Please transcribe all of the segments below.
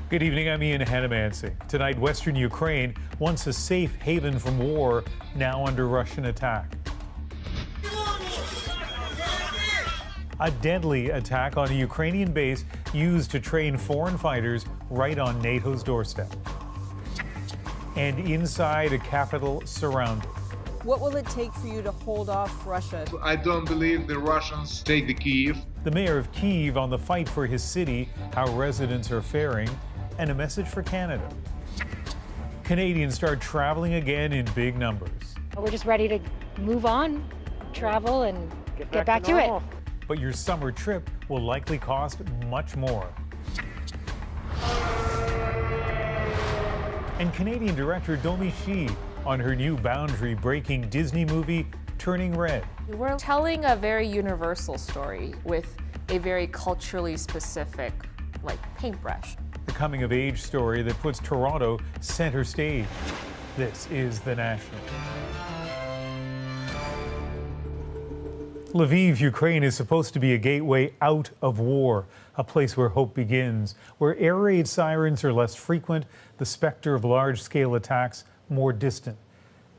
Good evening, I'm Hanomansing. Tonight, Western Ukraine, once a safe haven from war, now under Russian attack. A deadly attack on a Ukrainian base used to train foreign fighters right on NATO's doorstep. And inside a capital surrounded. What will it take for you to hold off Russia? I don't believe the Russians take the Kyiv. The mayor of Kyiv on the fight for his city, how residents are faring, and a message for Canada. Canadians start traveling again in big numbers. We're just ready to move on, travel, and get back to it. But your summer trip will likely cost much more. And Canadian director Domee Shi on her new boundary-breaking Disney movie, Turning Red. We're telling a very universal story with a very culturally specific, paintbrush. The coming-of-age story that puts Toronto center stage. This is The National. Lviv, Ukraine is supposed to be a gateway out of war, a place where hope begins, where air raid sirens are less frequent, the specter of large-scale attacks more distant,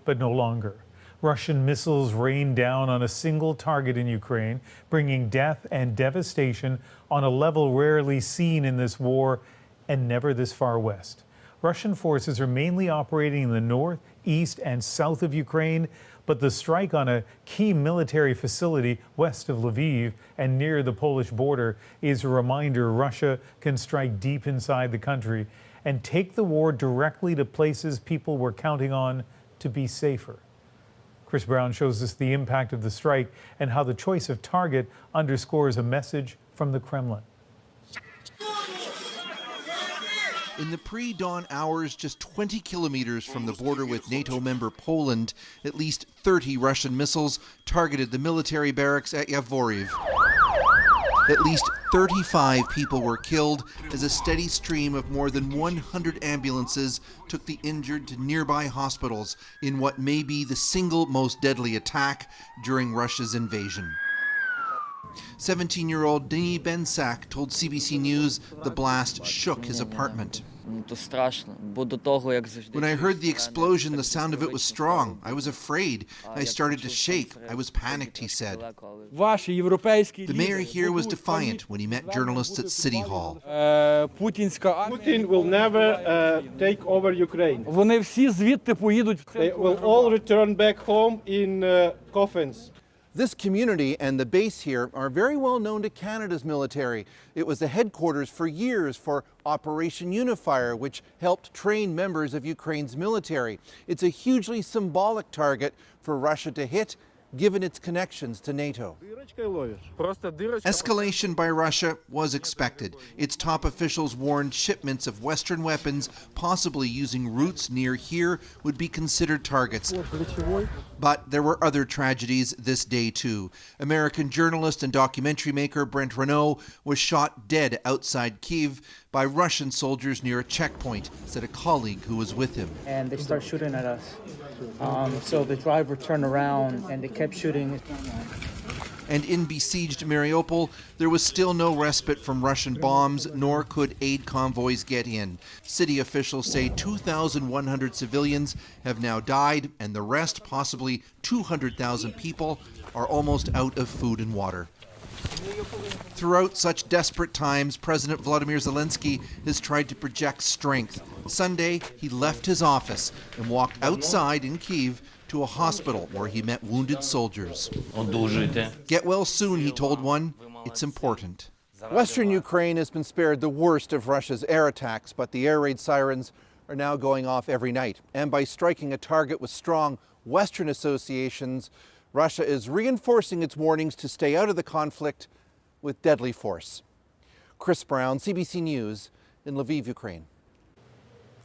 but no longer. Russian missiles rain down on a single target in Ukraine, bringing death and devastation on a level rarely seen in this war and never this far west. Russian forces are mainly operating in the north, east, and south of Ukraine, but the strike on a key military facility west of Lviv and near the Polish border is a reminder Russia can strike deep inside the country and take the war directly to places people were counting on to be safer. Chris Brown shows us the impact of the strike and how the choice of target underscores a message from the Kremlin. In the pre-dawn hours, just 20 kilometers from the border with NATO member Poland, at least 30 Russian missiles targeted the military barracks at Yavoriv. At least 35 people were killed as a steady stream of more than 100 ambulances took the injured to nearby hospitals in what may be the single most deadly attack during Russia's invasion. 17-year-old Denis Bensak told CBC News the blast shook his apartment. When I heard the explosion, the sound of it was strong. I was afraid. I started to shake. I was panicked, he said. The mayor here was defiant when he met journalists at City Hall. Putin will never take over Ukraine. They will all return back home in coffins. This community and the base here are very well known to Canada's military. It was the headquarters for years for Operation Unifier, which helped train members of Ukraine's military. It's a hugely symbolic target for Russia to hit, given its connections to NATO. Escalation by Russia was expected. Its top officials warned shipments of Western weapons, possibly using routes near here, would be considered targets. But there were other tragedies this day too. American journalist and documentary maker Brent Renaud was shot dead outside Kyiv by Russian soldiers near a checkpoint, said a colleague who was with him. And they started shooting at us. So the driver turned around and they kept shooting. And in besieged Mariupol, there was still no respite from Russian bombs, nor could aid convoys get in. City officials say 2,100 civilians have now died, and the rest, possibly 200,000 people, are almost out of food and water. Throughout such desperate times, President Volodymyr Zelensky has tried to project strength. Sunday, he left his office and walked outside in Kyiv to a hospital where he met wounded soldiers. Get well soon, he told one. It's important. Western Ukraine has been spared the worst of Russia's air attacks, but the air raid sirens are now going off every night. And by striking a target with strong Western associations, Russia is reinforcing its warnings to stay out of the conflict with deadly force. Chris Brown, CBC News in Lviv, Ukraine.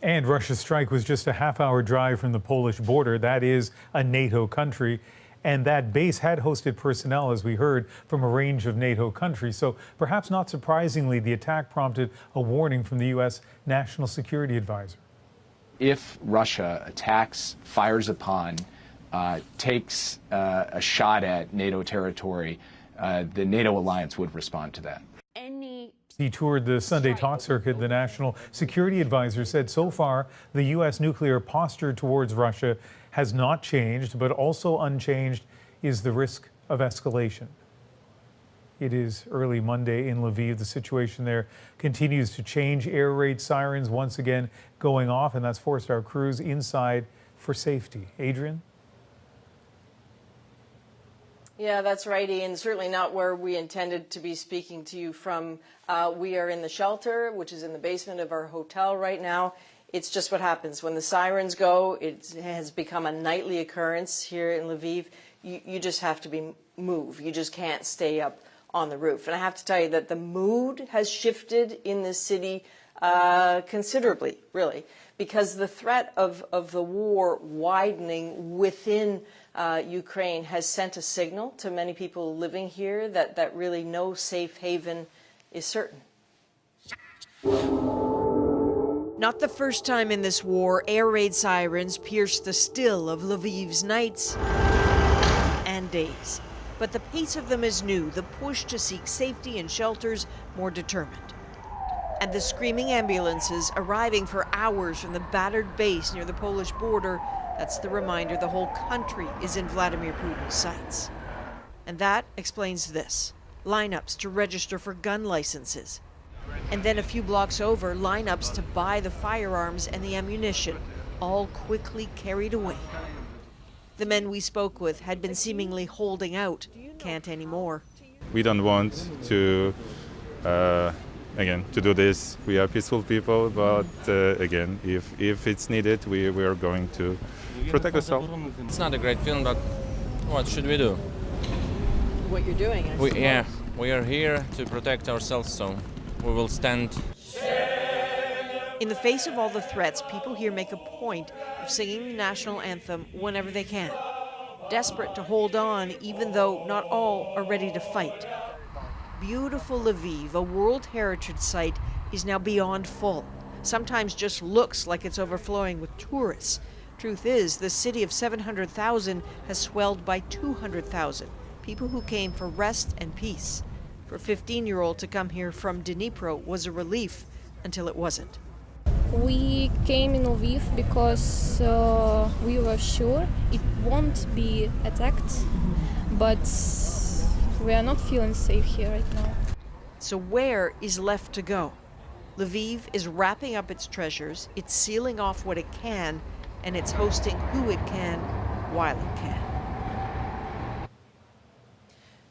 And Russia's strike was just a half-hour drive from the Polish border. That is a NATO country. And that base had hosted personnel, as we heard, from a range of NATO countries. So perhaps not surprisingly, the attack prompted a warning from the U.S. National Security Advisor. If Russia attacks, fires upon, takes a shot at NATO territory, the NATO alliance would respond to that. Any He toured the Sunday talk circuit. The national security advisor said so far the U.S. nuclear posture towards Russia has not changed, but also unchanged is the risk of escalation. It is early Monday in Lviv. The situation there continues to change. Air raid sirens once again going off, and that's forced our crews inside for safety. Adrienne? Yeah, that's right, Ian. Certainly not where we intended to be speaking to you from. We are in the shelter, which is in the basement of our hotel right now. It's just what happens. When the sirens go, it has become a nightly occurrence here in Lviv. You just have to move. You just can't stay up on the roof. And I have to tell you that the mood has shifted in this city considerably, really, because the threat of the war widening within Ukraine has sent a signal to many people living here that really no safe haven is certain. Not the first time in this war, air raid sirens pierced the still of Lviv's nights and days. But the pace of them is new, the push to seek safety in shelters more determined. And the screaming ambulances arriving for hours from the battered base near the Polish border, that's the reminder the whole country is in Vladimir Putin's sights. And that explains this: lineups to register for gun licenses. And then a few blocks over, lineups to buy the firearms and the ammunition, all quickly carried away. The men we spoke with had been seemingly holding out, can't anymore. We don't want to, to do this. We are peaceful people, but again, if it's needed, we are going to protect ourselves. It's not a great feeling, but what should we do? What you're doing, I suppose. We are here to protect ourselves, so we will stand. In the face of all the threats, people here make a point of singing the national anthem whenever they can, desperate to hold on even though not all are ready to fight. Beautiful Lviv, a World Heritage Site, is now beyond full. Sometimes just looks like it's overflowing with tourists. Truth is, the city of 700,000 has swelled by 200,000, people who came for rest and peace. For a 15-year-old to come here from Dnipro was a relief until it wasn't. We came in Lviv because we were sure it won't be attacked, but we are not feeling safe here right now. So where is left to go? Lviv is wrapping up its treasures, it's sealing off what it can, and it's hosting who it can while it can.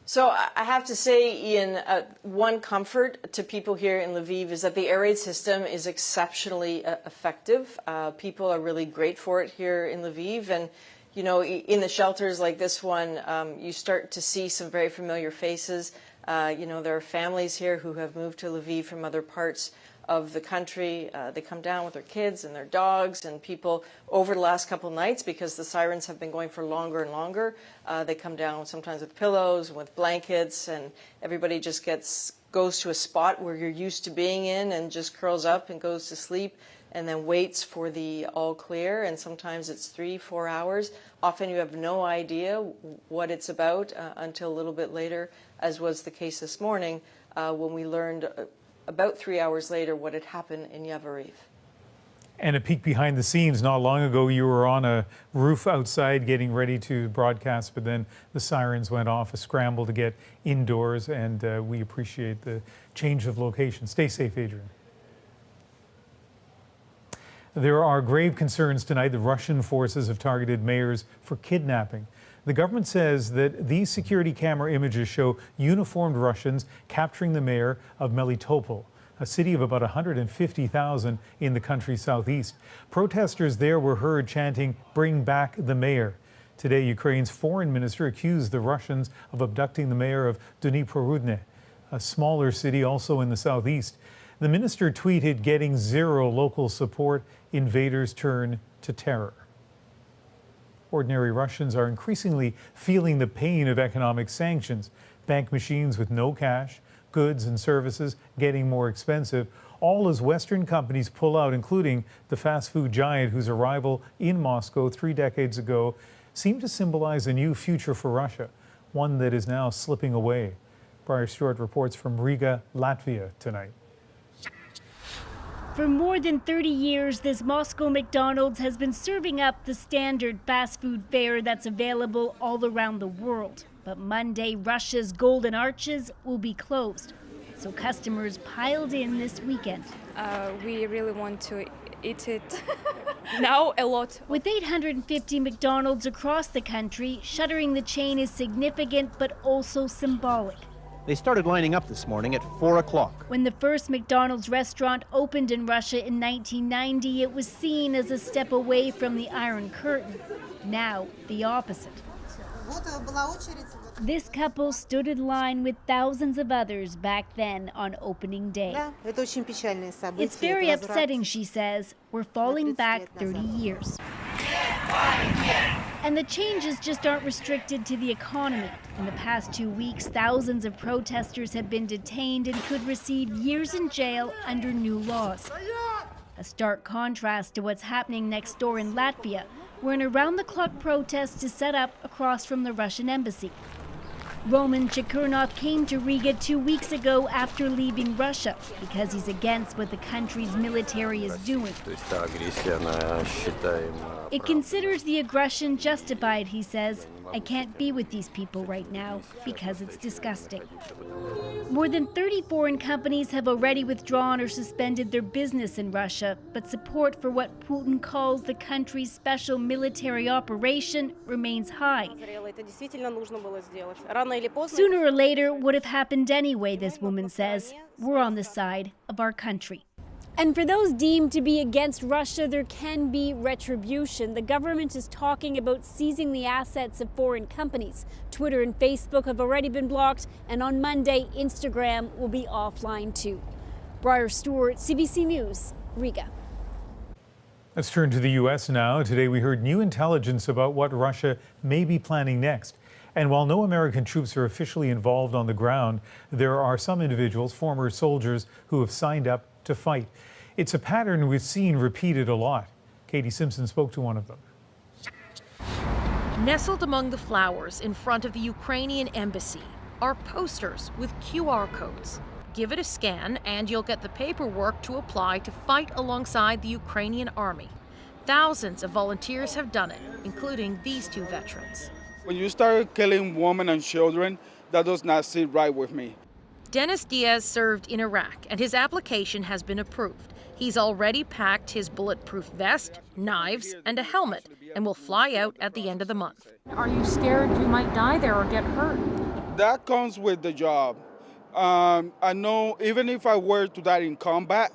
So I have to say, Ian, one comfort to people here in Lviv is that the air raid system is exceptionally effective. People are really great for it here in Lviv. And, you know, in the shelters like this one, you start to see some very familiar faces. You know, there are families here who have moved to Lviv from other parts of the country. They come down with their kids and their dogs, and people over the last couple nights, because the sirens have been going for longer and longer, they come down sometimes with pillows and with blankets, and everybody just goes to a spot where you're used to being in and just curls up and goes to sleep and then waits for the all clear. And sometimes it's 3-4 hours. Often you have no idea what it's about until a little bit later, as was the case this morning when we learned about 3 hours later what had happened in Yavoriv. And a peek behind the scenes. Not long ago, you were on a roof outside getting ready to broadcast, but then the sirens went off, a scramble to get indoors, and we appreciate the change of location. Stay safe, Adrienne. There are grave concerns tonight. The Russian forces have targeted mayors for kidnapping. The government says that these security camera images show uniformed Russians capturing the mayor of Melitopol, a city of about 150,000 in the country's southeast. Protesters there were heard chanting, "Bring back the mayor." Today, Ukraine's foreign minister accused the Russians of abducting the mayor of Dnipro, a smaller city also in the southeast. The minister tweeted, "Getting zero local support, invaders turn to terror." Ordinary Russians are increasingly feeling the pain of economic sanctions. Bank machines with no cash, goods and services getting more expensive, all as Western companies pull out, including the fast food giant whose arrival in Moscow 3 decades ago seemed to symbolize a new future for Russia, one that is now slipping away. Briar Stewart reports from Riga, Latvia tonight. For more than 30 years, this Moscow McDonald's has been serving up the standard fast food fare that's available all around the world. But Monday, Russia's Golden Arches will be closed. So customers piled in this weekend. We really want to eat it now a lot. With 850 McDonald's across the country, shuttering the chain is significant but also symbolic. They started lining up this morning at 4 o'clock. When the first McDonald's restaurant opened in Russia in 1990, it was seen as a step away from the Iron Curtain. Now, the opposite. This couple stood in line with thousands of others back then on opening day. It's very upsetting, she says. We're falling back 30 years. And the changes just aren't restricted to the economy. In the past 2 weeks, thousands of protesters have been detained and could receive years in jail under new laws. A stark contrast to what's happening next door in Latvia, where an around-the-clock protest is set up across from the Russian embassy. Roman Chikurnov came to Riga 2 weeks ago after leaving Russia because he's against what the country's military is doing. It considers the aggression justified, he says. I can't be with these people right now because it's disgusting. More than 30 foreign companies have already withdrawn or suspended their business in Russia, but support for what Putin calls the country's special military operation remains high. Sooner or later would have happened anyway, this woman says. We're on the side of our country. And for those deemed to be against Russia, there can be retribution. The government is talking about seizing the assets of foreign companies. Twitter and Facebook have already been blocked, and on Monday, Instagram will be offline too. Briar Stewart, CBC News, Riga. Let's turn to the U.S. now. Today we heard new intelligence about what Russia may be planning next. And while no American troops are officially involved on the ground, there are some individuals, former soldiers, who have signed up to fight. It's a pattern we've seen repeated a lot. Katie Simpson spoke to one of them. Nestled among the flowers in front of the Ukrainian embassy are posters with QR codes. Give it a scan and you'll get the paperwork to apply to fight alongside the Ukrainian army. Thousands of volunteers have done it, including these two veterans. When you start killing women and children, that does not sit right with me. Dennis Diaz served in Iraq, and his application has been approved. He's already packed his bulletproof vest, knives, and a helmet, and will fly out at the end of the month. Are you scared you might die there or get hurt? That comes with the job. I know even if I were to die in combat,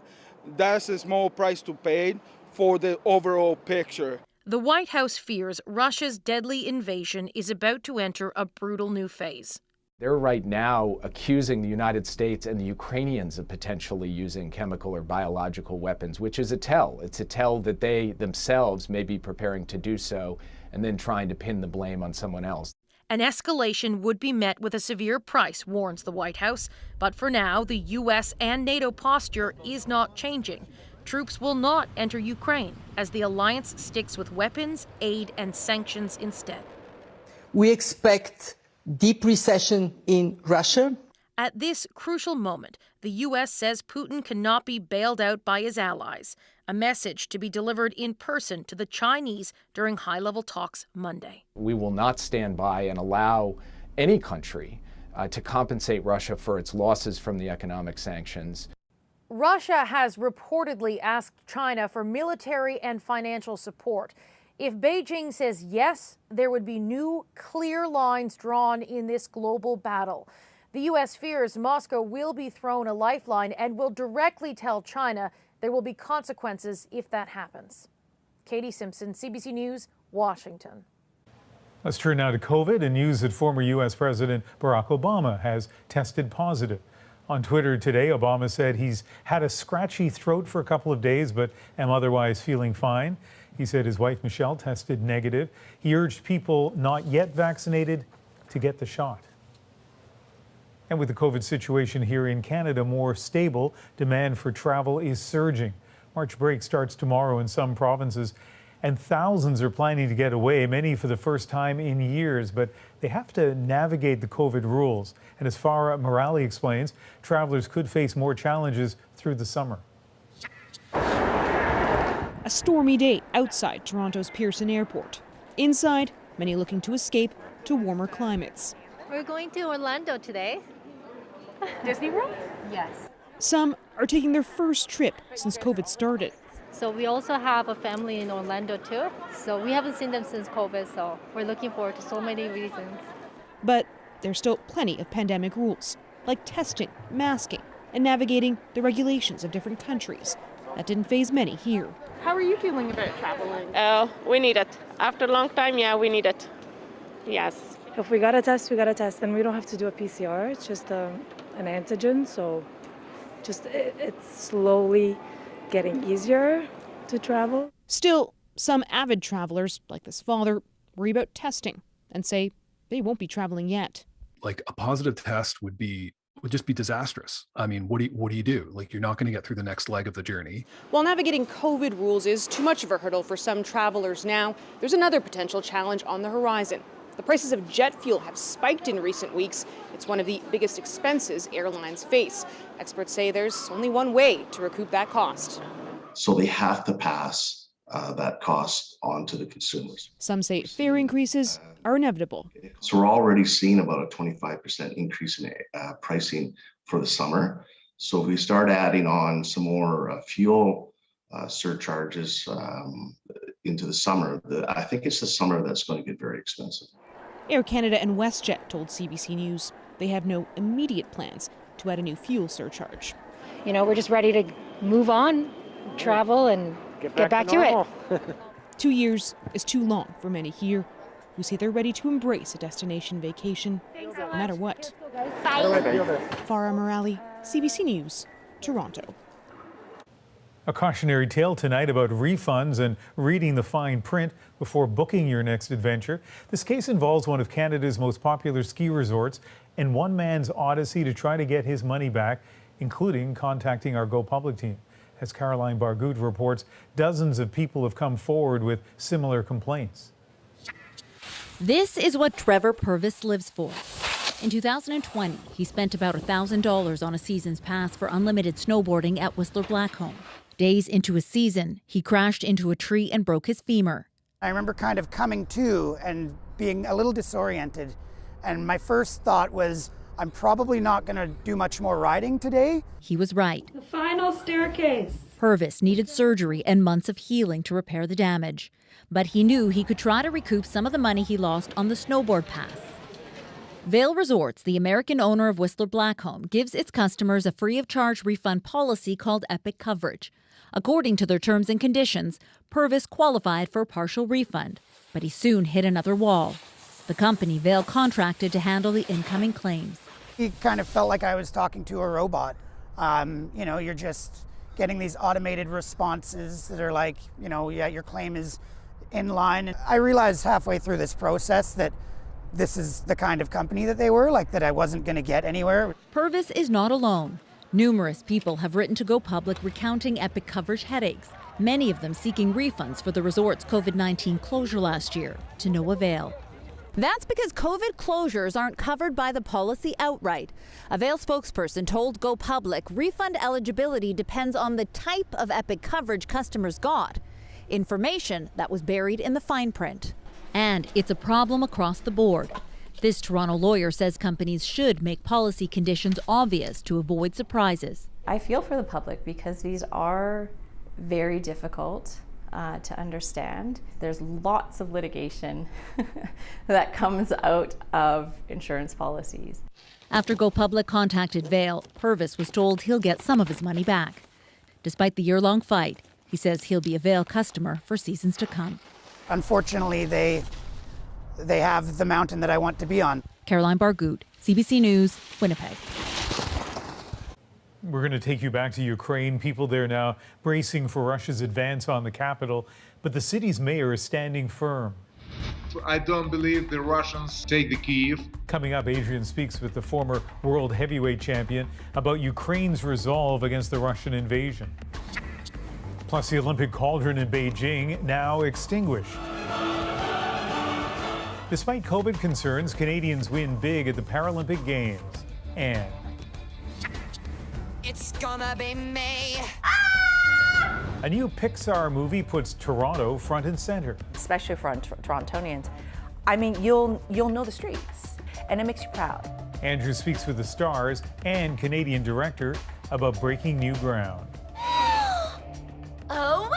that's a small price to pay for the overall picture. The White House fears Russia's deadly invasion is about to enter a brutal new phase. They're right now accusing the United States and the Ukrainians of potentially using chemical or biological weapons, which is a tell. It's a tell that they themselves may be preparing to do so and then trying to pin the blame on someone else. An escalation would be met with a severe price, warns the White House. But for now, the U.S. and NATO posture is not changing. Troops will not enter Ukraine as the alliance sticks with weapons, aid, and sanctions instead. We expect deep recession in Russia. At this crucial moment, the U.S. says Putin cannot be bailed out by his allies, a message to be delivered in person to the Chinese during high-level talks Monday. We will not stand by and allow any country to compensate Russia for its losses from the economic sanctions. Russia has reportedly asked China for military and financial support. If Beijing says yes, there would be new, clear lines drawn in this global battle. The U.S. fears Moscow will be thrown a lifeline and will directly tell China there will be consequences if that happens. Katie Simpson, CBC News, Washington. Let's turn now to COVID and news that former U.S. President Barack Obama has tested positive. On Twitter today, Obama said he's had a scratchy throat for a couple of days, but am otherwise feeling fine. He said his wife, Michelle, tested negative. He urged people not yet vaccinated to get the shot. And with the COVID situation here in Canada more stable, demand for travel is surging. March break starts tomorrow in some provinces, And thousands are planning to get away, many for the first time in years, but they have to navigate the COVID rules. And as Farah Morali explains, travelers could face more challenges through the summer. A stormy day outside Toronto's Pearson Airport. Inside, many looking to escape to warmer climates. We're going to Orlando today. Disney World? Yes. Some are taking their first trip since COVID started. So we also have a family in Orlando too. So we haven't seen them since COVID, so we're looking forward to so many reasons. But there's still plenty of pandemic rules, like testing, masking, and navigating the regulations of different countries. That didn't faze many here. How are you feeling about traveling? We need it. After a long time, yeah, we need it. Yes. If we got a test, we got a test, and we don't have to do a PCR. It's just an antigen, so it's slowly getting easier to travel. Still, some avid travelers, like this father, worry about testing and say they won't be traveling yet. Like a positive test would just be disastrous. I mean, what do you do? Like, you're not going to get through the next leg of the journey. While navigating COVID rules is too much of a hurdle for some travelers now, there's another potential challenge on the horizon. The prices of jet fuel have spiked in recent weeks. It's one of the biggest expenses airlines face. Experts say there's only one way to recoup that cost. So they have to pass that cost on to the consumers. Some say fare increases are inevitable. So we're already seeing about a 25% increase in pricing for the summer. So if we start adding on some more fuel surcharges into the summer, I think it's the summer that's going to get very expensive. Air Canada and WestJet told CBC News they have no immediate plans to add a new fuel surcharge. You know, we're just ready to move on, travel, and get back to it. 2 years is too long for many here who say they're ready to embrace a destination vacation no matter what. Farah Morali, CBC News, Toronto. A cautionary tale tonight about refunds and reading the fine print before booking your next adventure. This case involves one of Canada's most popular ski resorts and one man's odyssey to try to get his money back, including contacting our Go Public team. As Caroline Bargout reports, dozens of people have come forward with similar complaints. This is what Trevor Purvis lives for. In 2020, he spent about $1,000 on a season's pass for unlimited snowboarding at Whistler Blackcomb. Days into his season, he crashed into a tree and broke his femur. I remember kind of coming to and being a little disoriented. And my first thought was, I'm probably not going to do much more riding today. He was right. The final staircase. Purvis needed surgery and months of healing to repair the damage. But he knew he could try to recoup some of the money he lost on the snowboard pass. Vail Resorts, the American owner of Whistler Blackcomb, gives its customers a free-of-charge refund policy called Epic Coverage. According to their terms and conditions, Purvis qualified for a partial refund, but he soon hit another wall. The company Vail contracted to handle the incoming claims. He kind of felt like I was talking to a robot. You know, you're just getting these automated responses that are like, you know, yeah, your claim is in line. And I realized halfway through this process that this is the kind of company that they were, like that I wasn't going to get anywhere. Purvis is not alone. Numerous people have written to Go Public recounting Epic Coverage headaches, many of them seeking refunds for the resort's COVID-19 closure last year, to no avail. That's because COVID closures aren't covered by the policy outright. A Vail spokesperson told Go Public refund eligibility depends on the type of Epic Coverage customers got, information that was buried in the fine print. And it's a problem across the board. This Toronto lawyer says companies should make policy conditions obvious to avoid surprises. I feel for the public because these are very difficult to understand. There's lots of litigation that comes out of insurance policies. After Go Public contacted Vail, Purvis was told he'll get some of his money back. Despite the year-long fight, he says he'll be a Vail customer for seasons to come. Unfortunately, they have the mountain that I want to be on. Caroline Bargout, CBC News, Winnipeg. We're going to take you back to Ukraine. People there now bracing for Russia's advance on the capital, but the city's mayor is standing firm. I don't believe the Russians take the Kyiv. Coming up, Adrienne speaks with the former world heavyweight champion about Ukraine's resolve against the Russian invasion. Plus, the Olympic cauldron in Beijing now extinguished. Despite COVID concerns, Canadians win big at the Paralympic Games. And it's gonna be me. A new Pixar movie puts Toronto front and center. Especially for Torontonians. I mean, you'll know the streets, and it makes you proud. Andrew speaks with the stars and Canadian director about breaking new ground. OMG!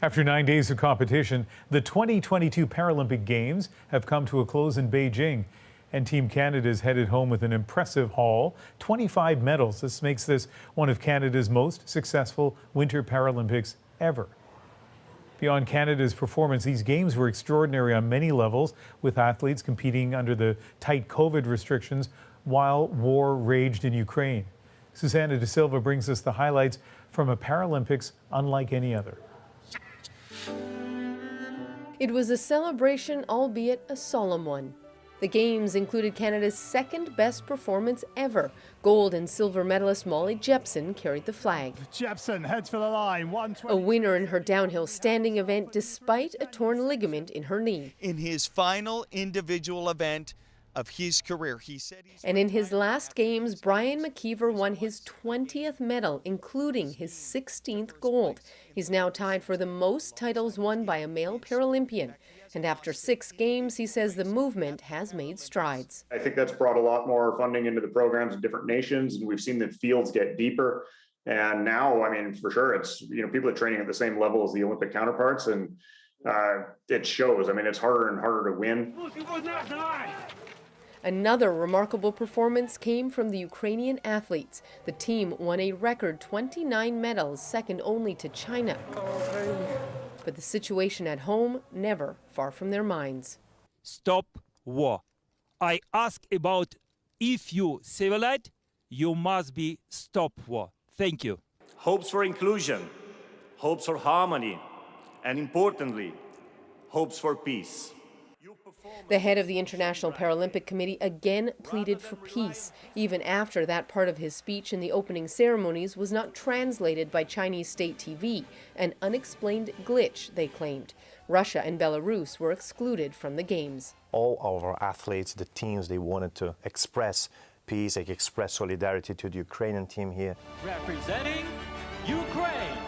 After 9 days of competition, the 2022 Paralympic Games have come to a close in Beijing. And Team Canada is headed home with an impressive haul, 25 medals. This makes this one of Canada's most successful Winter Paralympics ever. Beyond Canada's performance, these games were extraordinary on many levels, with athletes competing under the tight COVID restrictions while war raged in Ukraine. Susanna De Silva brings us the highlights from a Paralympics unlike any other. It was a celebration, albeit a solemn one. The Games included Canada's second best performance ever. Gold and silver medalist Molly Jepson carried the flag. Jepson heads for the line. A winner in her downhill standing event despite a torn ligament in her knee. In his final individual event of his career, he said and in his last games, Brian McKeever won his 20th medal, including his 16th gold. He's now tied for the most titles won by a male Paralympian. And after 6 games, he says the movement has made strides. I think that's brought a lot more funding into the programs in different nations, and we've seen the fields get deeper. And now, I mean, for sure, it's, people are training at the same level as the Olympic counterparts, and it shows. I mean, it's harder and harder to win. Another remarkable performance came from the Ukrainian athletes. The team won a record 29 medals, second only to China. But the situation at home never far from their minds. Stop war. I ask about if you civilized, you must be stop war. Thank you. Hopes for inclusion, hopes for harmony, and importantly, hopes for peace. The head of the International Paralympic Committee again pleaded for peace, even after that part of his speech in the opening ceremonies was not translated by Chinese state TV, an unexplained glitch, they claimed. Russia and Belarus were excluded from the Games. All of our athletes, the teams, they wanted to express peace, like express solidarity to the Ukrainian team here. Representing Ukraine.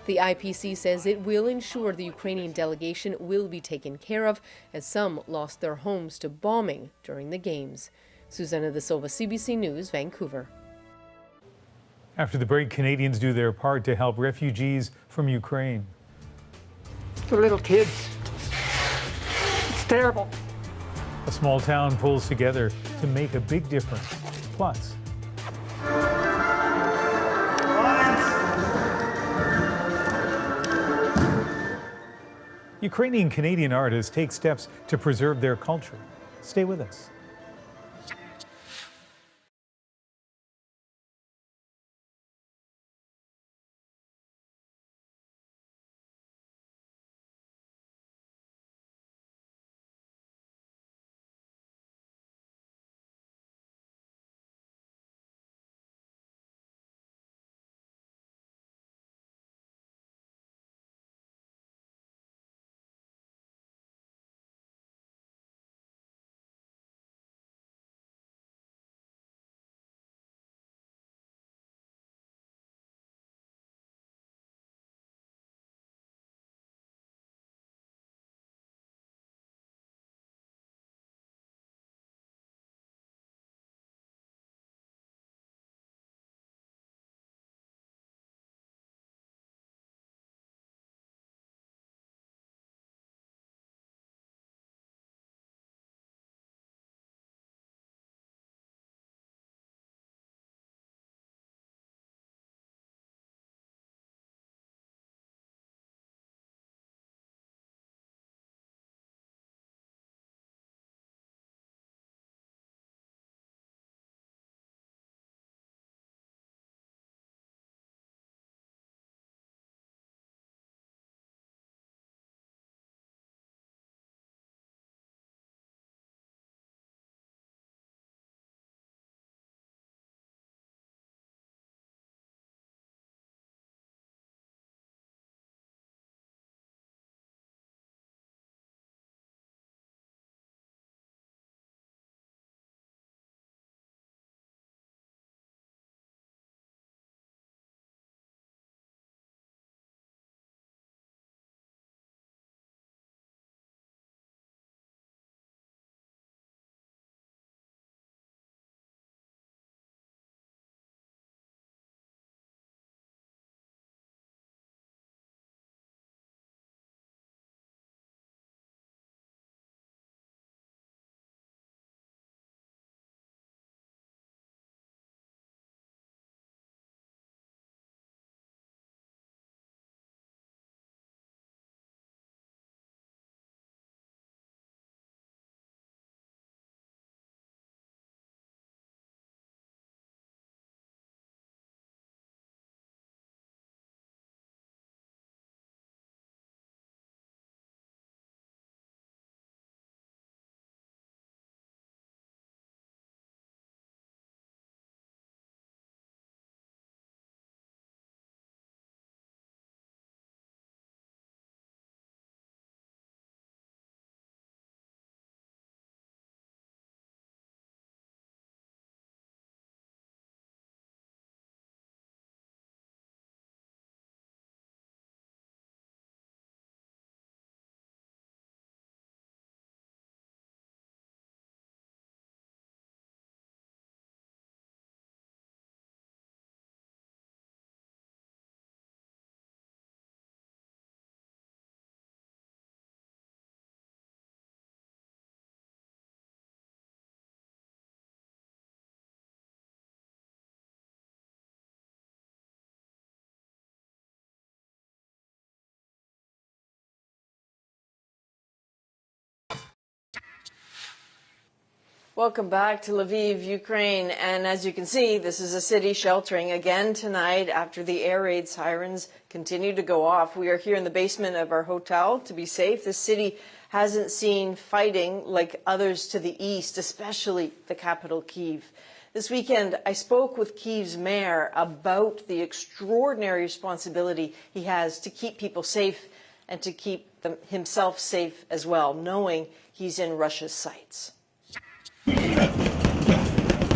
The IPC says it will ensure the Ukrainian delegation will be taken care of, as some lost their homes to bombing during the Games. Susanna De Silva, CBC News, Vancouver. After the break, Canadians do their part to help refugees from Ukraine. The little kids. It's terrible. A small town pulls together to make a big difference. Plus, Ukrainian Canadian artists take steps to preserve their culture. Stay with us. Welcome back to Lviv, Ukraine. And as you can see, this is a city sheltering again tonight after the air raid sirens continue to go off. We are here in the basement of our hotel to be safe. This city hasn't seen fighting like others to the east, especially the capital, Kyiv. This weekend, I spoke with Kyiv's mayor about the extraordinary responsibility he has to keep people safe and to keep himself safe as well, knowing he's in Russia's sights.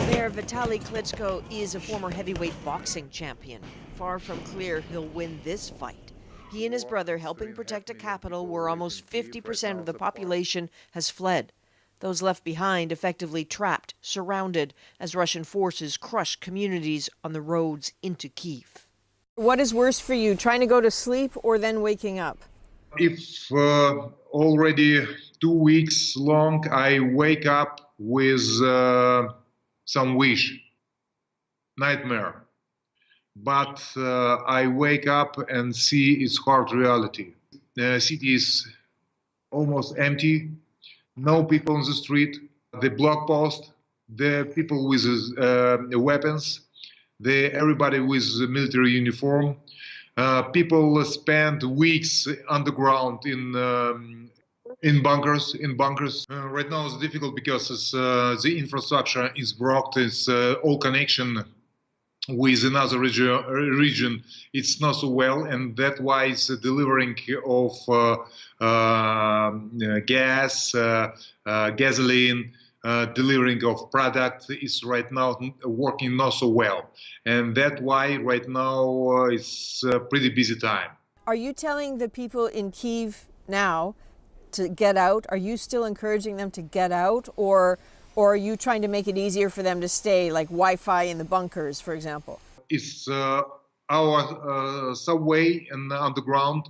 Mayor Vitali Klitschko is a former heavyweight boxing champion. Far from clear he'll win this fight. He and his brother helping protect a capital where almost 50% of the population has fled. Those left behind effectively trapped, surrounded, as Russian forces crush communities on the roads into Kyiv. What is worse for you, trying to go to sleep or then waking up? If already 2 weeks long, I wake up with some wish, nightmare. But I wake up and see its hard reality. The city is almost empty, no people on the street, the block post, the people with weapons, everybody with military uniform. People spend weeks underground in bunkers. Right now it's difficult because the infrastructure is blocked. It's all connection with another region. It's not so well, and that's why it's delivering of gas, gasoline, delivering of product is right now working not so well, and that's why right now it's a pretty busy time. Are you telling the people in Kyiv now to get out? Are you still encouraging them to get out, or are you trying to make it easier for them to stay, like Wi-Fi in the bunkers, for example? It's our subway and underground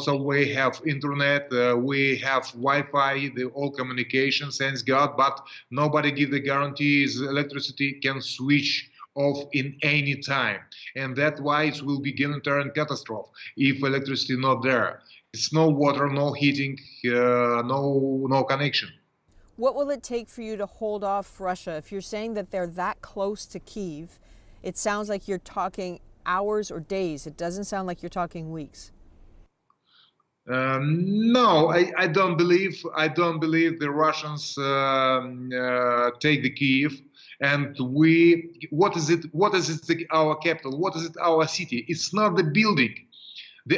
subway have internet, we have Wi-Fi, all communication, thanks God, but nobody give the guarantees electricity can switch off in any time. And that's why it will be humanitarian catastrophe if electricity not there. It's no water, no heating, no connection. What will it take for you to hold off Russia? If you're saying that they're that close to Kyiv, it sounds like you're talking hours or days. It doesn't sound like you're talking weeks. No, I don't believe the Russians take the Kyiv. And what is it? Our capital? What is it? Our city? It's not the building.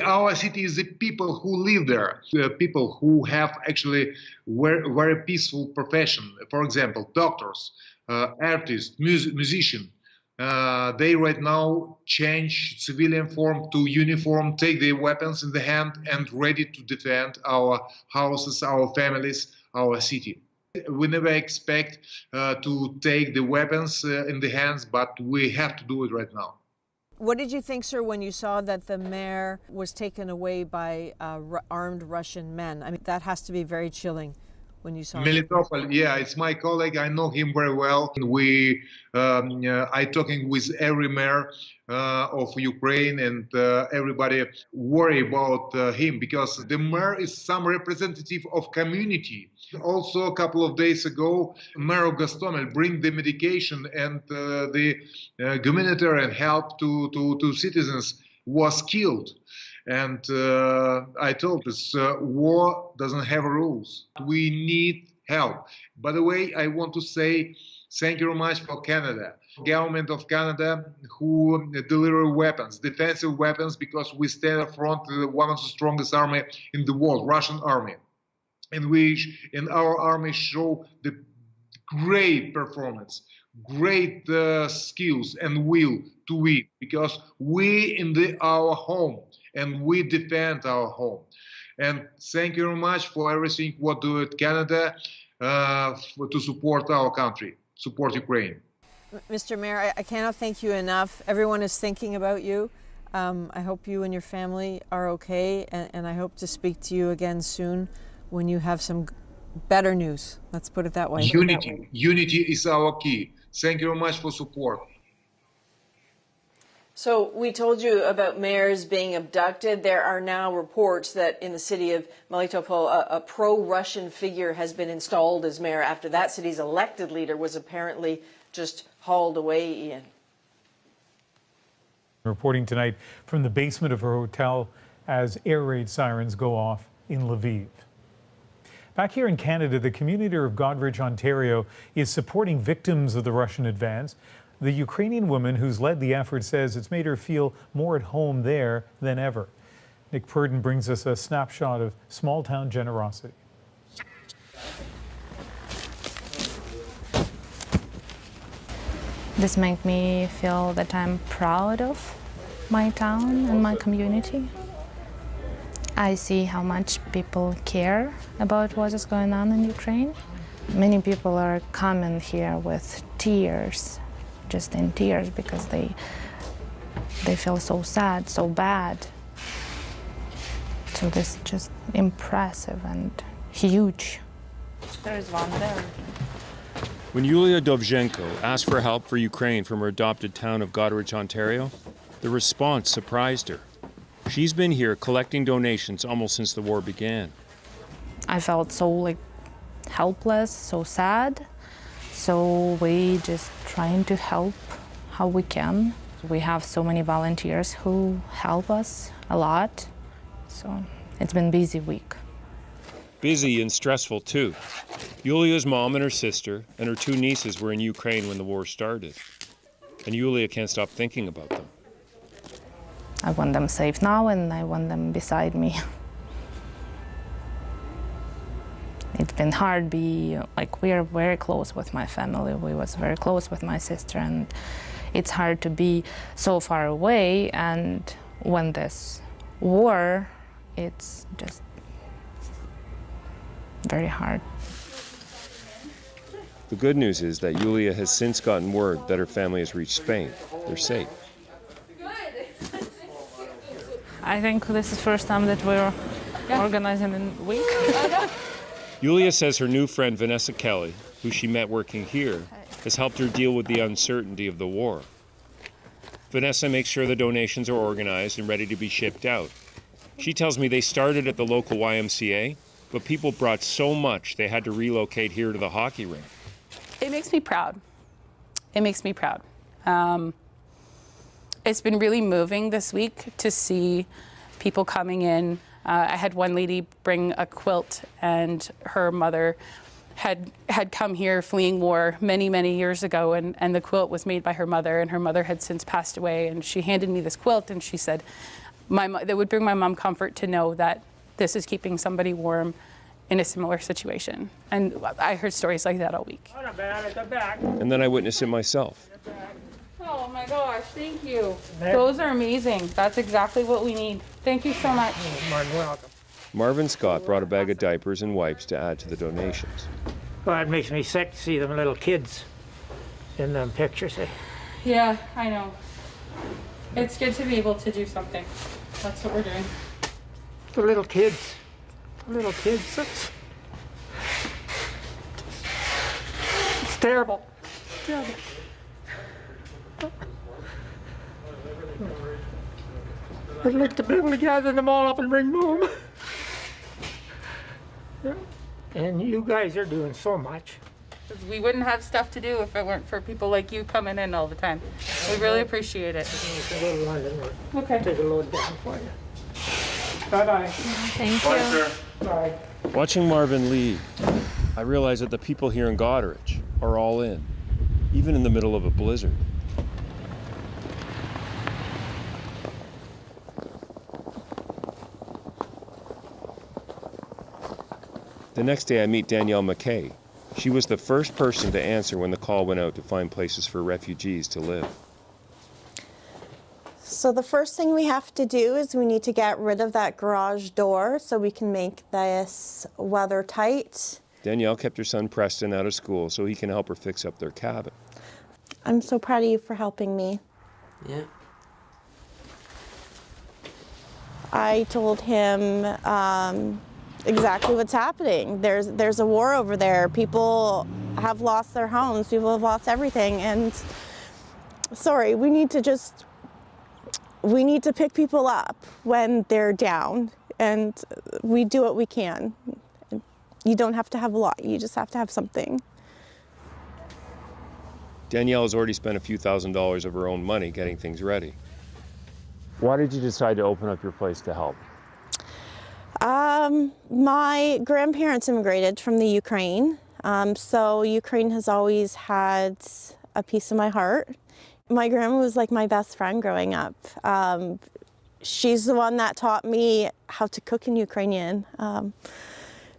Our city is the people who live there, the people who have actually very peaceful profession. For example, doctors, artists, musicians. They right now change civilian form to uniform, take their weapons in the hand and ready to defend our houses, our families, our city. We never expect to take the weapons in the hands, but we have to do it right now. What did you think, sir, when you saw that the mayor was taken away by armed Russian men? I mean, that has to be very chilling when you saw Melitopol, yeah, it's my colleague. I know him very well. I talking with every mayor of Ukraine, and everybody worry about him because the mayor is some representative of community. Also, a couple of days ago, Mayor of Gostomel bring the medication and the humanitarian help to citizens was killed. And I told this war doesn't have rules. We need help. By the way, I want to say thank you very much for Canada. Government of Canada who deliver weapons, defensive weapons, because we stand up front one of the strongest army in the world, Russian army. And our army show the great performance, great skills and will to win, because we in our home and we defend our home. And thank you very much for everything what do Canada to support our country, support Ukraine. Mr. Mayor, I cannot thank you enough. Everyone is thinking about you. I hope you and your family are okay, and I hope to speak to you again soon when you have some better news. Let's put it that way. Unity is our key. Thank you very much for support. So we told you about mayors being abducted. There are now reports that in the city of Melitopol, a pro-Russian figure has been installed as mayor after that city's elected leader was apparently just hauled away, Ian. Reporting tonight from the basement of her hotel as air raid sirens go off in Lviv. Back here in Canada, the community of Goderich, Ontario, is supporting victims of the Russian advance. The Ukrainian woman who's led the effort says it's made her feel more at home there than ever. Nick Purdon brings us a snapshot of small-town generosity. This makes me feel that I'm proud of my town and my community. I see how much people care about what is going on in Ukraine. Many people are coming here with tears, just in tears, because they feel so sad, so bad. So this is just impressive and huge. There's one there. When Yulia Dovzhenko asked for help for Ukraine from her adopted town of Goderich, Ontario, the response surprised her. She's been here collecting donations almost since the war began. I felt so helpless, so sad. So we just trying to help how we can. We have so many volunteers who help us a lot. So it's been a busy week. Busy and stressful too. Yulia's mom and her sister and her two nieces were in Ukraine when the war started. And Yulia can't stop thinking about them. I want them safe now and I want them beside me. It's been hard. We are very close with my family. We was very close with my sister, and it's hard to be so far away. And when this war, it's just very hard. The good news is that Yulia has since gotten word that her family has reached Spain. They're safe. I think this is the first time that we're organizing in a week. Yulia says her new friend Vanessa Kelly, who she met working here, has helped her deal with the uncertainty of the war. Vanessa makes sure the donations are organized and ready to be shipped out. She tells me they started at the local YMCA, but people brought so much they had to relocate here to the hockey rink. It makes me proud. It makes me proud. It's been really moving this week to see people coming in. I had one lady bring a quilt, and her mother had come here fleeing war many, many years ago, and the quilt was made by her mother, and her mother had since passed away, and she handed me this quilt, and she said, that would bring my mom comfort to know that this is keeping somebody warm in a similar situation. And I heard stories like that all week. And then I witnessed it myself. Oh my gosh, thank you. Those are amazing. That's exactly what we need. Thank you so much. Welcome. Marvin Scott brought a bag of diapers and wipes to add to the donations. Well, it makes me sick to see them little kids in them pictures. Yeah, I know. It's good to be able to do something. That's what we're doing. The little kids. It's terrible. Terrible. I'd like to be able to gather them all up and bring them home. Yeah. And you guys are doing so much. We wouldn't have stuff to do if it weren't for people like you coming in all the time. We really appreciate it. Okay. Take a load down for you. Bye-bye. Thank you. Bye. Watching Marvin leave, I realized that the people here in Goderich are all in, even in the middle of a blizzard. The next day I meet Danielle McKay. She was the first person to answer when the call went out to find places for refugees to live. So the first thing we have to do is we need to get rid of that garage door so we can make this weather tight. Danielle kept her son Preston out of school so he can help her fix up their cabin. I'm so proud of you for helping me. Yeah. I told him exactly what's happening. There's a war over there. People have lost their homes. People have lost everything. And sorry, we need to just we need to pick people up when they're down, and we do what we can. You don't have to have a lot, you just have to have something. Danielle has already spent a few $1,000s of her own money getting things ready. Why did you decide to open up your place to help? My grandparents immigrated from the Ukraine, so Ukraine has always had a piece of my heart. My grandma was like my best friend growing up. She's the one that taught me how to cook in Ukrainian.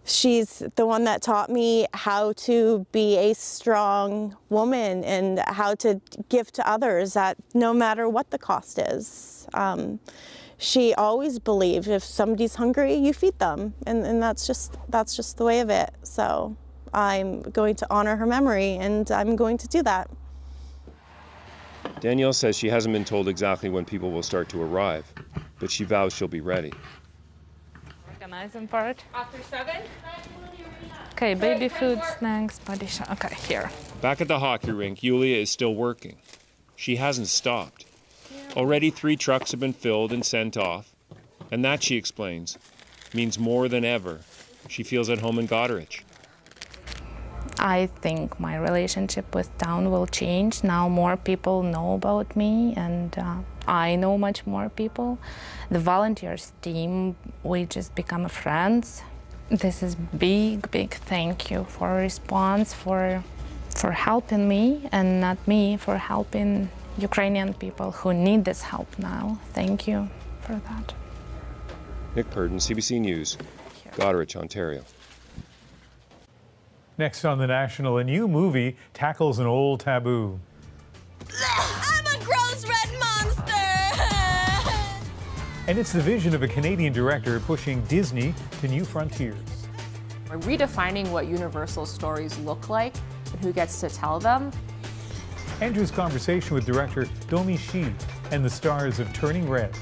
She's the one that taught me how to be a strong woman and how to give to others, that no matter what the cost is. She always believed if somebody's hungry, you feed them, and that's just the way of it. So I'm going to honor her memory, and I'm going to do that. Danielle says she hasn't been told exactly when people will start to arrive, but she vows she'll be ready. Organizing part. After 7? Okay, baby food, snacks, body shop. Okay, here. Back at the hockey rink, Yulia is still working. She hasn't stopped. Already 3 trucks have been filled and sent off, and that, she explains, means more than ever. She feels at home in Goderich. I think my relationship with town will change. Now more people know about me, and I know much more people. The volunteers team, we just become friends. This is big thank you for response, for helping me, and not me, for helping Ukrainian people who need this help now. Thank you for that. Nick Purdon, CBC News, Goderich, Ontario. Next on The National, a new movie tackles an old taboo. I'm a gross red monster! And it's the vision of a Canadian director pushing Disney to new frontiers. We're redefining what Universal stories look like and who gets to tell them. Andrew's conversation with director Domee Shi and the stars of Turning Red.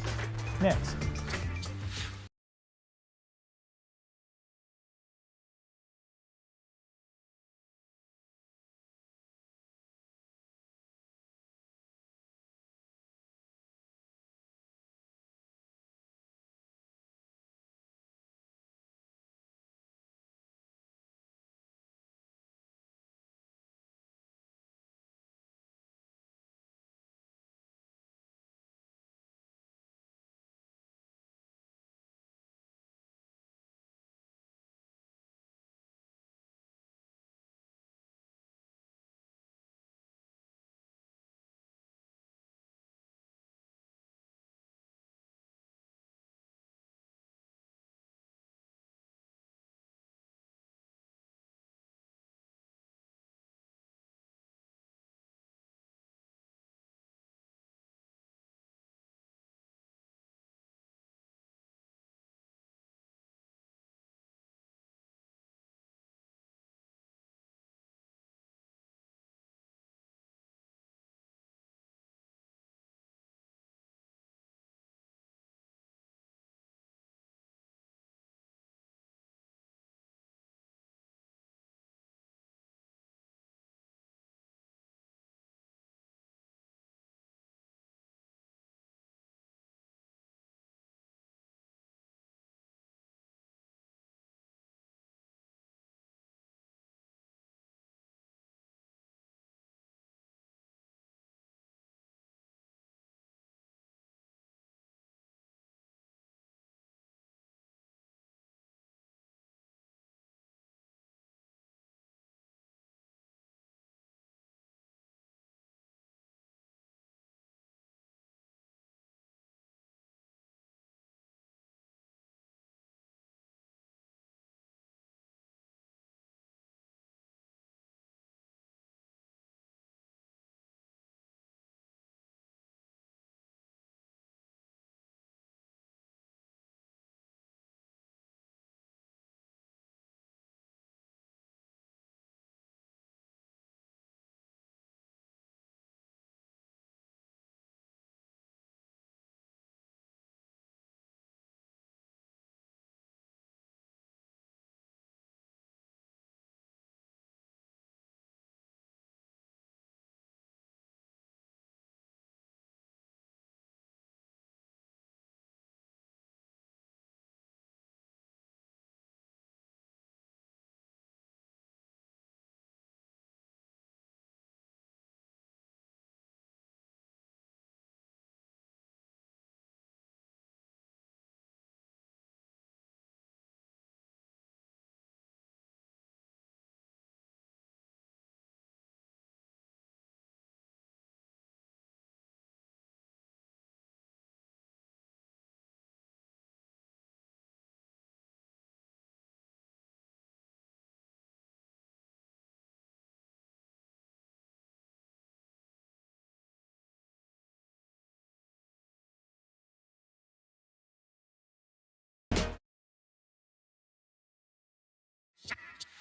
Next.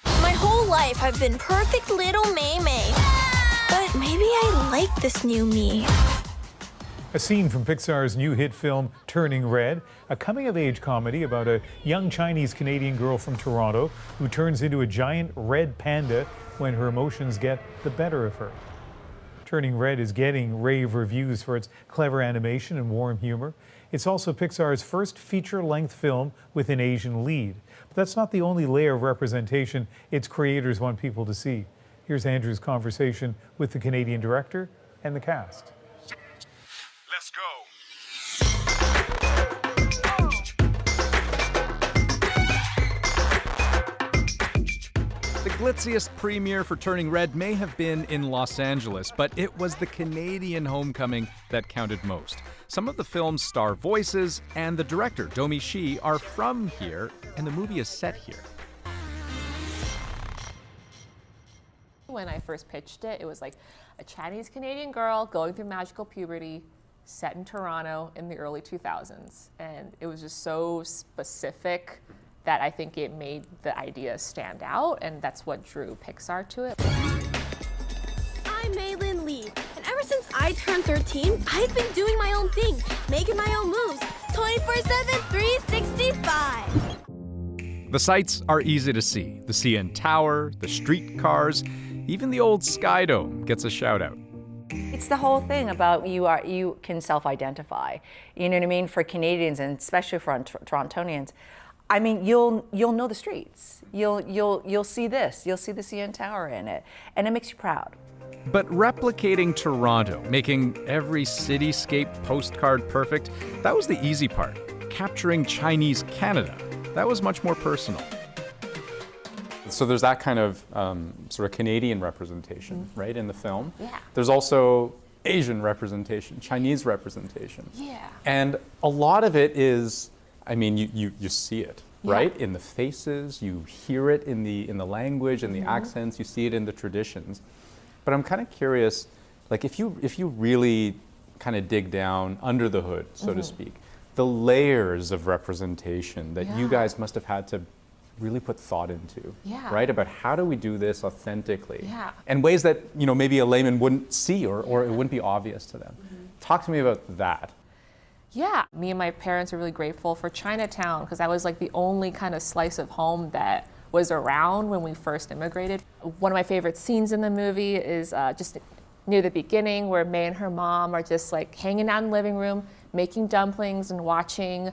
My whole life I've been perfect little May May. But maybe I like this new me. A scene from Pixar's new hit film, Turning Red, a coming-of-age comedy about a young Chinese-Canadian girl from Toronto who turns into a giant red panda when her emotions get the better of her. Turning Red is getting rave reviews for its clever animation and warm humor. It's also Pixar's first feature-length film with an Asian lead. But that's not the only layer of representation its creators want people to see. Here's Andrew's conversation with the Canadian director and the cast. Let's go. The glitziest premiere for Turning Red may have been in Los Angeles, but it was the Canadian homecoming that counted most. Some of the film's star voices and the director, Domee Shi, are from here, and the movie is set here. When I first pitched it, it was like a Chinese-Canadian girl going through magical puberty, set in Toronto in the early 2000s. And it was just so specific that I think it made the idea stand out, and that's what drew Pixar to it. I'm Maylin Lee, and ever since I turned 13, I've been doing my own thing, making my own moves, 24/7, 365. The sights are easy to see. The CN Tower, the streetcars, even the old Sky Dome gets a shout out. It's the whole thing about you can self-identify. You know what I mean? For Canadians and especially for Torontonians, I mean, you'll know the streets. You'll see this. You'll see the CN Tower in it, and it makes you proud. But replicating Toronto, making every cityscape postcard perfect, that was the easy part. Capturing Chinese Canada, that was much more personal. So there's that kind of sort of Canadian representation, right, in the film. Yeah. There's also Asian representation, Chinese representation. Yeah. And a lot of it is, I mean, you see it, Yeah. right, in the faces, you hear it in the language and the accents, you see it in the traditions. But I'm kind of curious, like if you really kind of dig down under the hood, so to speak, the layers of representation that you guys must have had to really put thought into, right? About how do we do this authentically? Yeah. And ways that, you know, maybe a layman wouldn't see or it wouldn't be obvious to them. Talk to me about that. Yeah, me and my parents are really grateful for Chinatown because that was like the only kind of slice of home that was around when we first immigrated. One of my favorite scenes in the movie is just near the beginning where May and her mom are just like hanging out in the living room, making dumplings and watching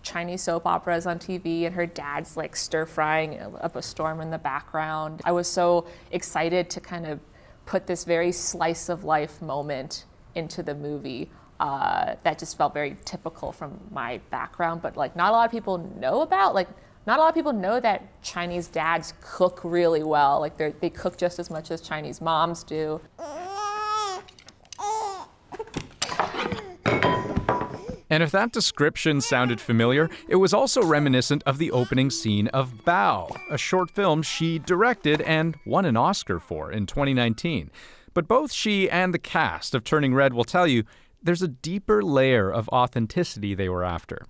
Chinese soap operas on TV, and her dad's like stir frying up a storm in the background. I was so excited to kind of put this very slice of life moment into the movie. That just felt very typical from my background, but like not a lot of people know about. Like not a lot of people know that Chinese dads cook really well. Like they cook just as much as Chinese moms do. And if that description sounded familiar, it was also reminiscent of the opening scene of Bao, a short film she directed and won an Oscar for in 2019. But both she and the cast of Turning Red will tell you there's a deeper layer of authenticity they were after.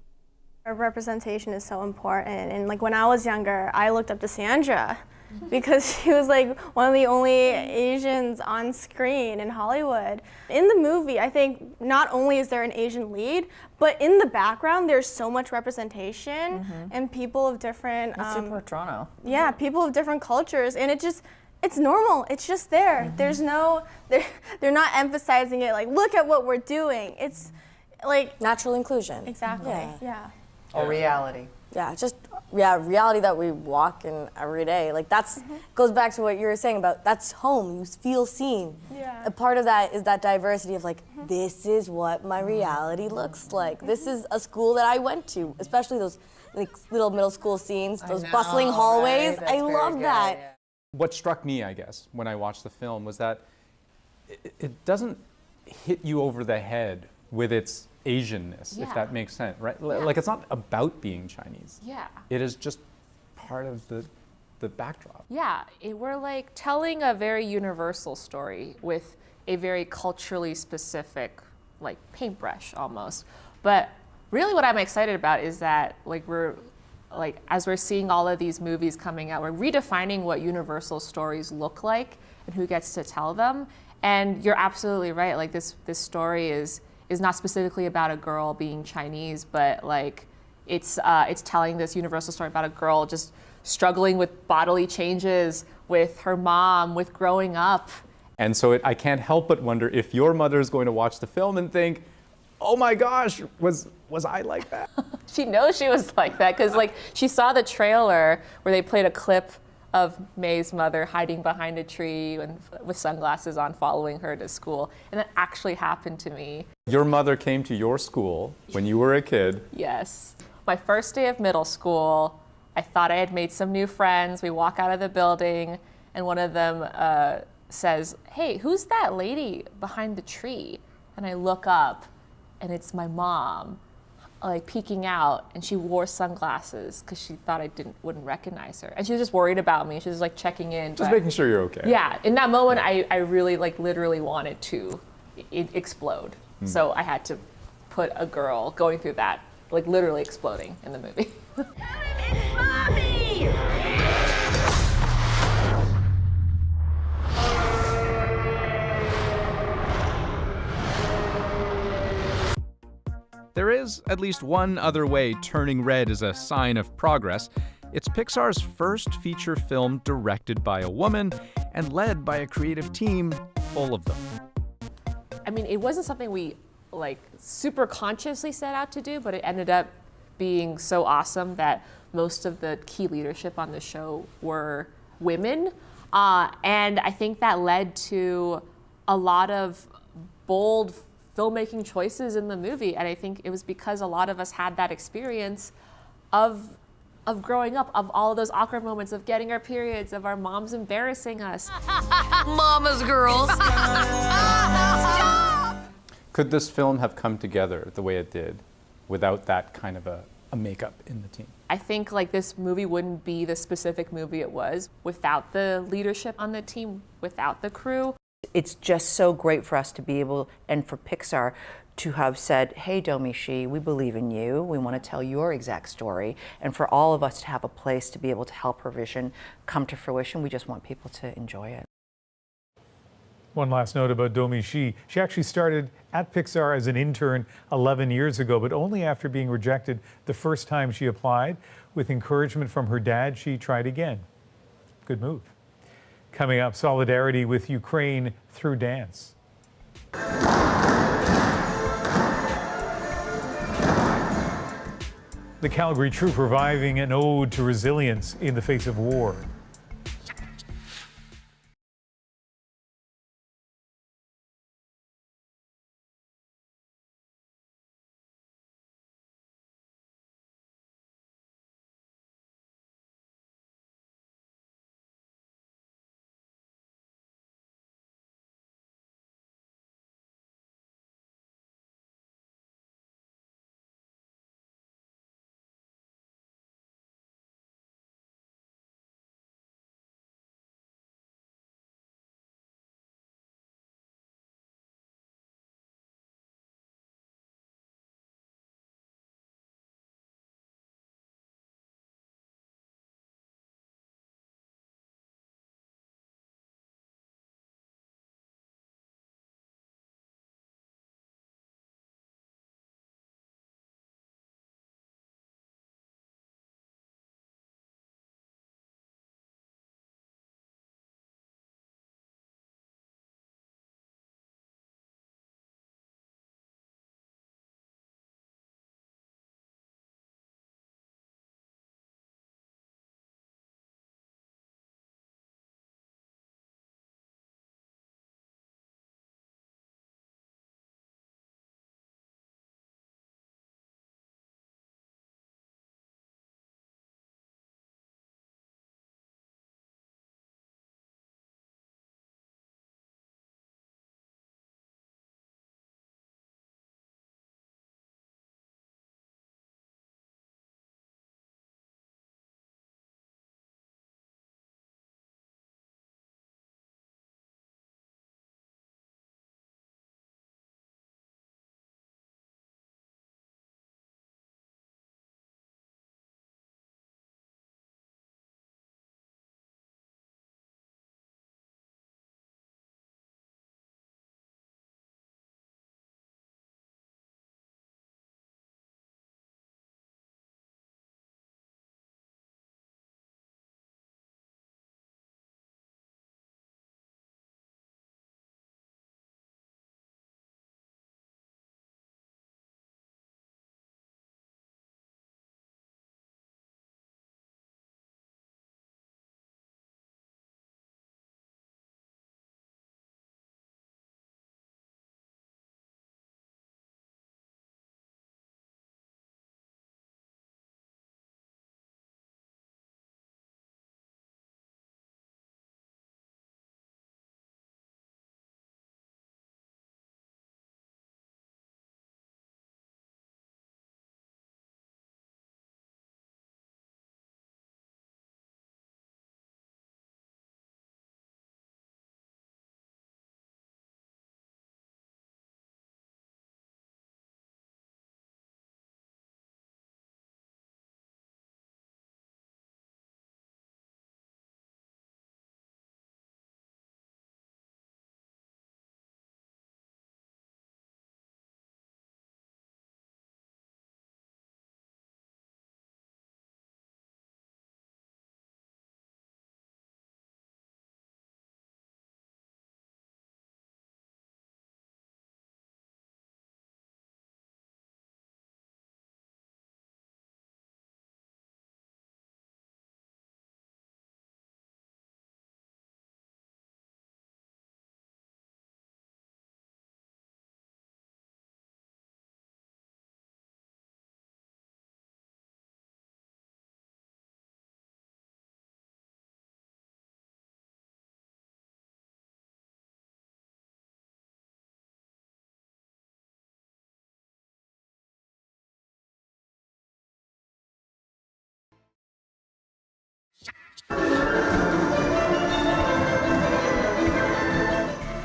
Our representation is so important, and like when I was younger, I looked up to Sandra because she was like one of the only Asians on screen in Hollywood. In the movie, I think not only is there an Asian lead, but in the background there's so much representation and people of different It's super Toronto. Yeah, people of different cultures, and it's normal. It's just there. There's no they're not emphasizing it like look at what we're doing. It's like natural inclusion. Exactly. Yeah. Or reality. Yeah, just reality that we walk in every day. Like that's goes back to what you were saying about that's home. You feel seen. Yeah. A part of that is that diversity of like this is what my reality looks like. This is a school that I went to, especially those like little middle school scenes, those bustling hallways. Right? I love that. Yeah. What struck me, I guess, when I watched the film was that it doesn't hit you over the head with its Asianness, if that makes sense, right? Like it's not about being Chinese. Yeah. It is just part of the backdrop. Yeah, we're like telling a very universal story with a very culturally specific, like paintbrush almost. But really what I'm excited about is that like we're like as we're seeing all of these movies coming out, we're redefining what universal stories look like and who gets to tell them. And you're absolutely right. Like this story is not specifically about a girl being Chinese, but like it's telling this universal story about a girl just struggling with bodily changes, with her mom, with growing up. And so I can't help but wonder if your mother is going to watch the film and think, oh my gosh, was I like that? She knows she was like that because like she saw the trailer where they played a clip of May's mother hiding behind a tree with sunglasses on, following her to school. And that actually happened to me. Your mother came to your school when you were a kid. Yes. My first day of middle school, I thought I had made some new friends. We walk out of the building and one of them says, hey, who's that lady behind the tree? And I look up and it's my mom, like peeking out, and she wore sunglasses because she thought I wouldn't recognize her. And she was just worried about me. She was like checking in. Just making sure you're okay. Yeah, in that moment, I really like literally wanted to explode. So I had to put a girl going through that, like literally exploding in the movie. There is at least one other way Turning Red is a sign of progress. It's Pixar's first feature film directed by a woman and led by a creative team full of them. I mean, it wasn't something we like super consciously set out to do, but it ended up being so awesome that most of the key leadership on the show were women. And I think that led to a lot of bold filmmaking choices in the movie. And I think it was because a lot of us had that experience of growing up, of all of those awkward moments of getting our periods, of our moms embarrassing us. Mama's girls. Could this film have come together the way it did without that kind of a makeup in the team? I think like this movie wouldn't be the specific movie it was without the leadership on the team, without the crew. It's just so great for us to be able, and for Pixar, to have said, hey, Domee Shi, we believe in you. We want to tell your exact story. And for all of us to have a place to be able to help her vision come to fruition, we just want people to enjoy it. One last note about Domee Shi. She actually started at Pixar as an intern 11 years ago, but only after being rejected the first time she applied. With encouragement from her dad, she tried again. Good move. Coming up, solidarity with Ukraine through dance. The Calgary Troop reviving an ode to resilience in the face of war.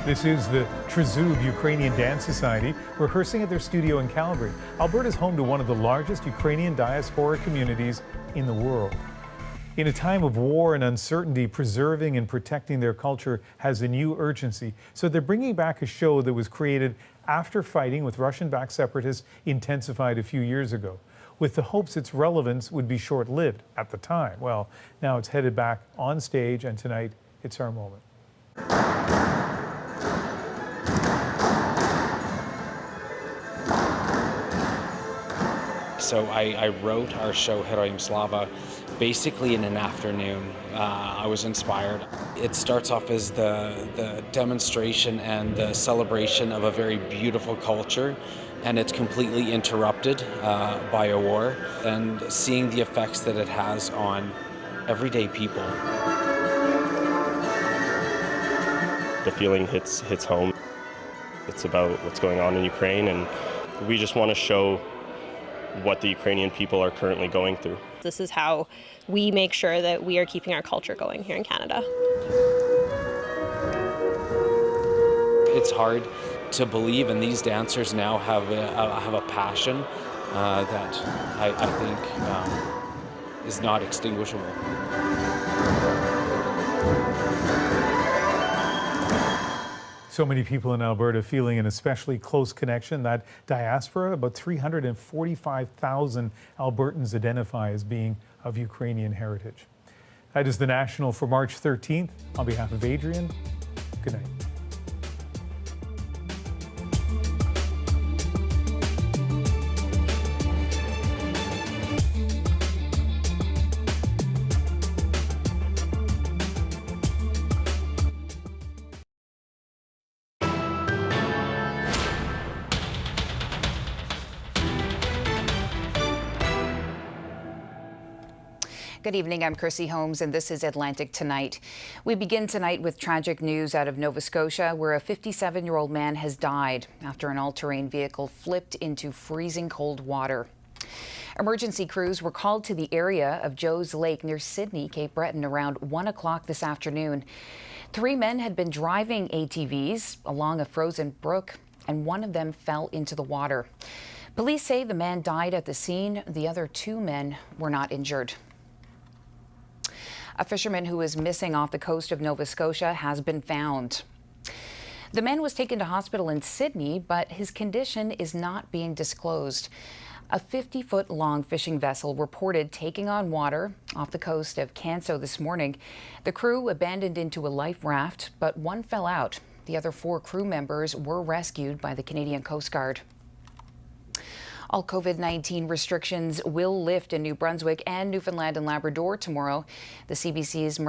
This is the Trezub Ukrainian Dance Society rehearsing at their studio in Calgary. Alberta is home to one of the largest Ukrainian diaspora communities in the world. In a time of war and uncertainty, preserving and protecting their culture has a new urgency. So they're bringing back a show that was created after fighting with Russian-backed separatists intensified a few years ago, with the hopes its relevance would be short-lived at the time. Well, now it's headed back on stage, and tonight it's our moment. So I wrote our show Heroim Slava basically in an afternoon. I was inspired. It starts off as the demonstration and the celebration of a very beautiful culture, and it's completely interrupted by a war, and seeing the effects that it has on everyday people. The feeling hits home. It's about what's going on in Ukraine, and we just want to show what the Ukrainian people are currently going through. This is how we make sure that we are keeping our culture going here in Canada. It's hard to believe, and these dancers now have a passion that I think is not extinguishable. So many people in Alberta feeling an especially close connection. That diaspora, about 345,000 Albertans identify as being of Ukrainian heritage. That is the National for March 13th. On behalf of Adrienne, good night. Good evening, I'm Chrissy Holmes, and this is Atlantic Tonight. We begin tonight with tragic news out of Nova Scotia, where a 57-year-old man has died after an all-terrain vehicle flipped into freezing cold water. Emergency crews were called to the area of Joe's Lake near Sydney, Cape Breton, around 1 o'clock this afternoon. 3 men had been driving ATVs along a frozen brook, and one of them fell into the water. Police say the man died at the scene. The other 2 men were not injured. A fisherman who is missing off the coast of Nova Scotia has been found. The man was taken to hospital in Sydney, but his condition is not being disclosed. A 50-foot-long fishing vessel reported taking on water off the coast of Canso this morning. The crew abandoned into a life raft, but one fell out. The other 4 crew members were rescued by the Canadian Coast Guard. All COVID-19 restrictions will lift in New Brunswick and Newfoundland and Labrador tomorrow. The CBC's